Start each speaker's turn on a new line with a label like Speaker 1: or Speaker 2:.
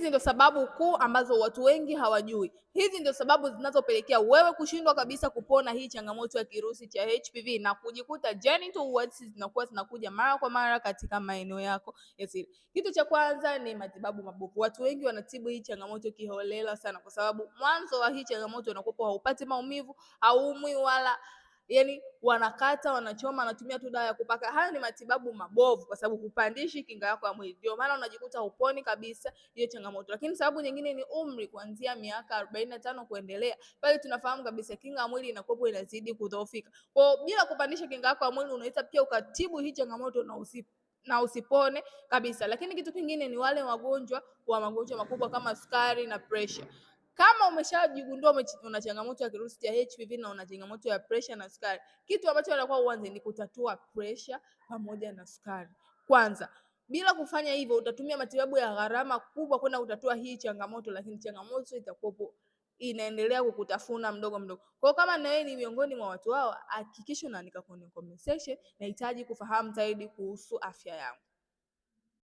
Speaker 1: Hizi ndio sababu kuu ambazo watu wengi hawajui. Hizi ndio sababu zinazopelekea wewe kushindwa kabisa kupona hii changamoto ya kirusi cha HPV na kujikuta genital warts zinakuwa zinakuja mara kwa mara katika maeneo yako ya siri. Kitu cha kwanza ni matibabu mabovu. Watu wengi wanatibu hii changamoto kiholela sana, kwa sababu mwanzo wa hii changamoto unakuwa haupati maumivu, haumwi wala yani wanakata, wanachoma, wanatumia tu dawa ya kupaka. Hayo ni matibabu mabovu, kwa sababu kupandishi kinga yako ya mwili. Ndio maana unajikuta huponi kabisa hiyo changamoto. Lakini sababu nyingine ni umri, kuanzia miaka 45 kuendelea. Pale tunafahamu kabisa kinga ya mwili inakuwa inazidi kudhoofika. Kwa bila kupandisha kinga yako ya mwili, unaweza pia ukatibu hii changamoto na usipone kabisa. Lakini kitu kingine ni wale wagonjwa wa magonjwa makubwa kama sukari na pressure. Kama umeshajigundua una changamoto ya kirusi cha HPV na una changamoto ya pressure na sukari, kitu ambacho unatakiwa uanze ni kutatua pressure pamoja na sukari kwanza. Bila kufanya hivyo utatumia matibabu ya gharama kubwa kwenda kutatua hii changamoto, lakini changamoto itakuwa inaendelea kukutafuna mdogo mdogo. Kwa kama na wewe ni miongoni mwa watu hao, hakikisha unaandika kwenye comment section, nahitaji kufahamu zaidi kuhusu afya yangu.